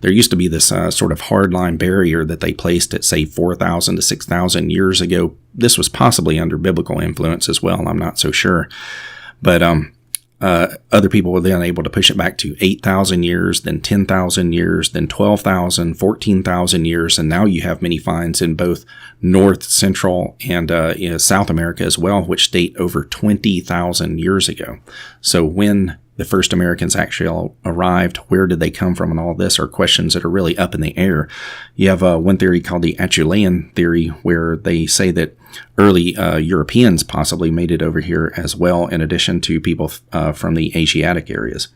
There used to be this sort of hardline barrier that they placed at, say, 4,000 to 6,000 years ago. This was possibly under biblical influence as well. I'm not so sure. But other people were then able to push it back to 8,000 years, then 10,000 years, then 12,000, 14,000 years, and now you have many finds in both North, Central, and South America as well, which date over 20,000 years ago. So when the first Americans actually arrived, where did they come from, and all this are questions that are really up in the air. You have one theory called the Acheulean theory, where they say that early Europeans possibly made it over here as well, in addition to people from the Asiatic areas.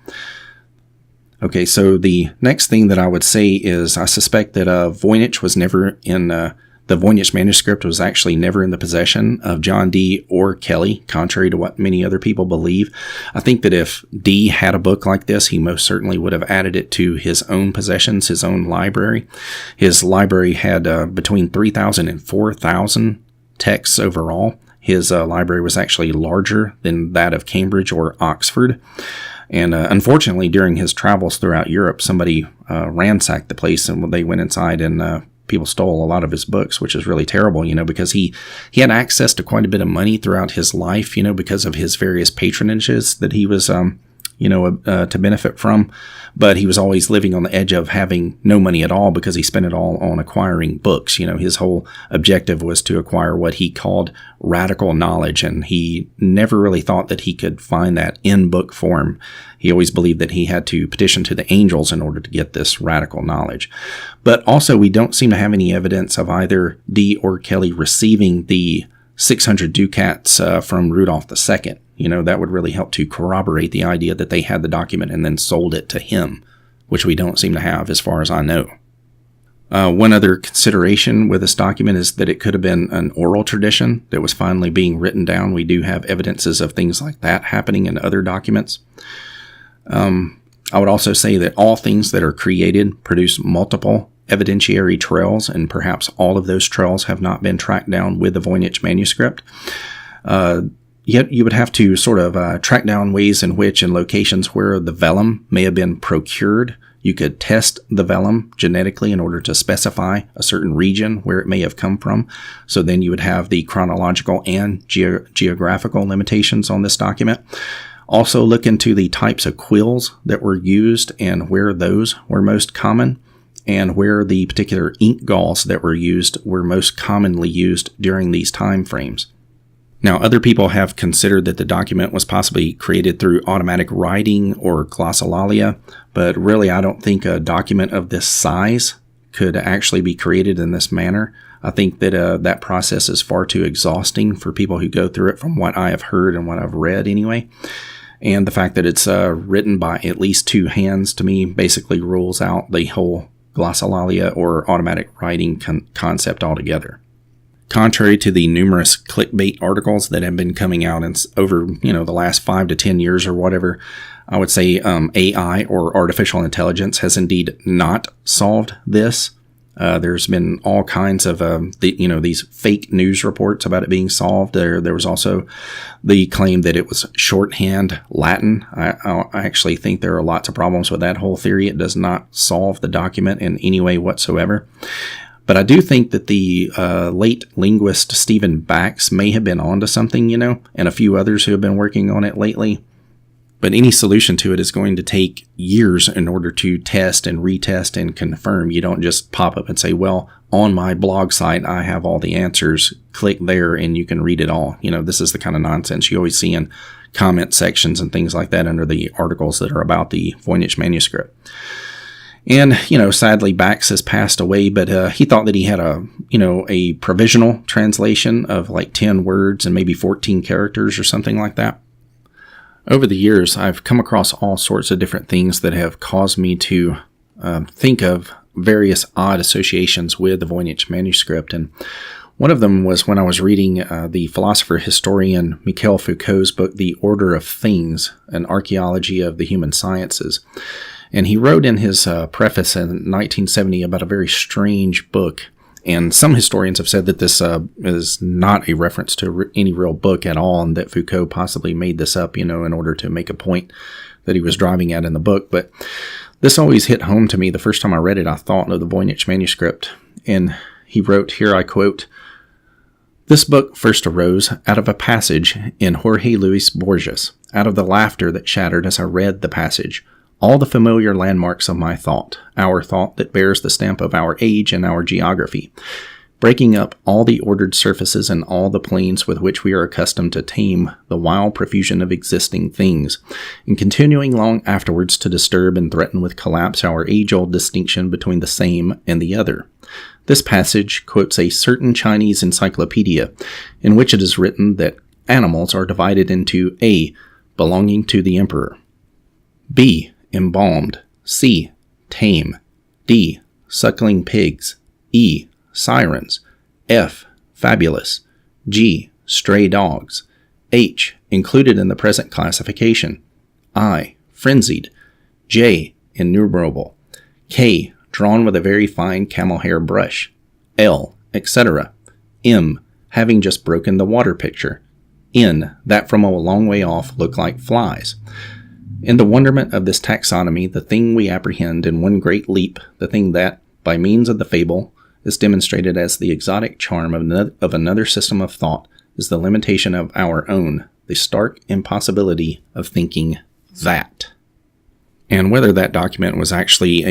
Okay, so the next thing that I would say is I suspect that Voynich was never in... The Voynich Manuscript was actually never in the possession of John Dee or Kelley, contrary to what many other people believe. I think that if Dee had a book like this, he most certainly would have added it to his own possessions, his own library. His library had between 3,000 and 4,000 texts overall. His library was actually larger than that of Cambridge or Oxford. And unfortunately, during his travels throughout Europe, somebody ransacked the place, and they went inside and people stole a lot of his books, which is really terrible, because he had access to quite a bit of money throughout his life, because of his various patronages that he was, to benefit from. But he was always living on the edge of having no money at all because he spent it all on acquiring books. His whole objective was to acquire what he called radical knowledge, and he never really thought that he could find that in book form. He always believed that he had to petition to the angels in order to get this radical knowledge. But also, we don't seem to have any evidence of either Dee or Kelley receiving the 600 ducats from Rudolph II. That would really help to corroborate the idea that they had the document and then sold it to him, which we don't seem to have as far as I know. One other consideration with this document is that it could have been an oral tradition that was finally being written down. We do have evidences of things like that happening in other documents. I would also say that all things that are created produce multiple evidentiary trails, and perhaps all of those trails have not been tracked down with the Voynich Manuscript. Yet you would have to sort of track down ways in which and locations where the vellum may have been procured. You could test the vellum genetically in order to specify a certain region where it may have come from. So then you would have the chronological and geographical limitations on this document. Also look into the types of quills that were used and where those were most common, and where the particular ink galls that were used were most commonly used during these time frames. Now, other people have considered that the document was possibly created through automatic writing or glossolalia, but really I don't think a document of this size could actually be created in this manner. I think that that process is far too exhausting for people who go through it, from what I have heard and what I've read anyway. And the fact that it's written by at least 2 hands, to me, basically rules out the whole glossolalia or automatic writing concept altogether. Contrary to the numerous clickbait articles that have been coming out over the last 5 to 10 years or whatever, I would say AI or artificial intelligence has indeed not solved this. There's been all kinds of these fake news reports about it being solved. There was also the claim that it was shorthand Latin. I actually think there are lots of problems with that whole theory. It does not solve the document in any way whatsoever. But I do think that the late linguist Stephen Bax may have been onto something, and a few others who have been working on it lately. But any solution to it is going to take years in order to test and retest and confirm. You don't just pop up and say, well, on my blog site, I have all the answers. Click there and you can read it all. This is the kind of nonsense you always see in comment sections and things like that under the articles that are about the Voynich Manuscript. And, sadly, Bax has passed away, but he thought that he had a provisional translation of like 10 words and maybe 14 characters or something like that. Over the years, I've come across all sorts of different things that have caused me to think of various odd associations with the Voynich Manuscript. And one of them was when I was reading the philosopher-historian Michel Foucault's book, The Order of Things, an Archaeology of the Human Sciences. And he wrote in his preface in 1970 about a very strange book. And some historians have said that this is not a reference to any real book at all, and that Foucault possibly made this up, in order to make a point that he was driving at in the book. But this always hit home to me. The first time I read it, I thought of the Voynich Manuscript. And he wrote, here I quote, "This book first arose out of a passage in Jorge Luis Borges, out of the laughter that shattered as I read the passage. All the familiar landmarks of my thought, our thought that bears the stamp of our age and our geography, breaking up all the ordered surfaces and all the planes with which we are accustomed to tame the wild profusion of existing things, and continuing long afterwards to disturb and threaten with collapse our age-old distinction between the same and the other. This passage quotes a certain Chinese encyclopedia, in which it is written that animals are divided into A, belonging to the emperor, B, embalmed, C, tame, D, suckling pigs, E, sirens, F, fabulous, G, stray dogs, H, included in the present classification, I, frenzied, J, innumerable, K, drawn with a very fine camel hair brush, L, etc., M, having just broken the water pitcher, N, that from a long way off look like flies. In the wonderment of this taxonomy, the thing we apprehend in one great leap, the thing that, by means of the fable, is demonstrated as the exotic charm of another system of thought, is the limitation of our own, the stark impossibility of thinking that." And whether that document was actually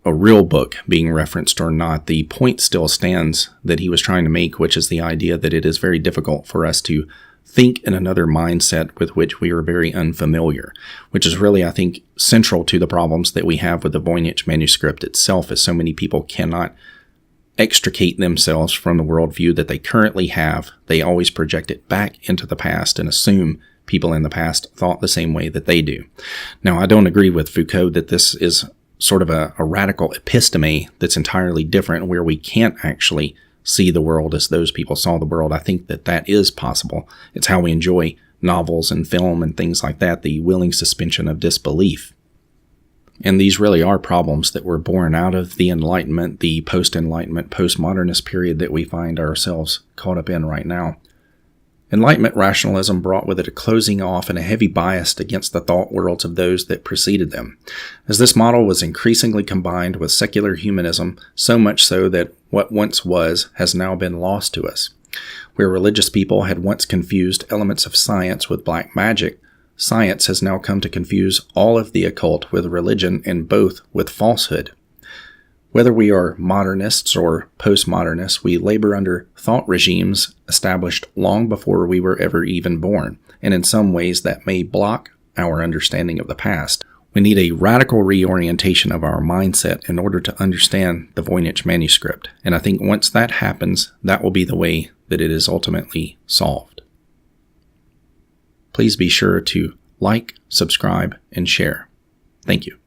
a real book being referenced or not, the point still stands that he was trying to make, which is the idea that it is very difficult for us to think in another mindset with which we are very unfamiliar, which is really, I think, central to the problems that we have with the Voynich Manuscript itself, as so many people cannot extricate themselves from the worldview that they currently have. They always project it back into the past and assume people in the past thought the same way that they do. Now, I don't agree with Foucault that this is sort of a radical episteme that's entirely different, where we can't actually see the world as those people saw the world. I think that is possible. It's how we enjoy novels and film and things like that, the willing suspension of disbelief. And these really are problems that were born out of the Enlightenment, the post-Enlightenment, postmodernist period that we find ourselves caught up in right now. Enlightenment rationalism brought with it a closing off and a heavy bias against the thought worlds of those that preceded them, as this model was increasingly combined with secular humanism, so much so that what once was has now been lost to us. Where religious people had once confused elements of science with black magic, science has now come to confuse all of the occult with religion, and both with falsehood. Whether we are modernists or postmodernists, we labor under thought regimes established long before we were ever even born, and in some ways that may block our understanding of the past. We need a radical reorientation of our mindset in order to understand the Voynich Manuscript, and I think once that happens, that will be the way that it is ultimately solved. Please be sure to like, subscribe, and share. Thank you.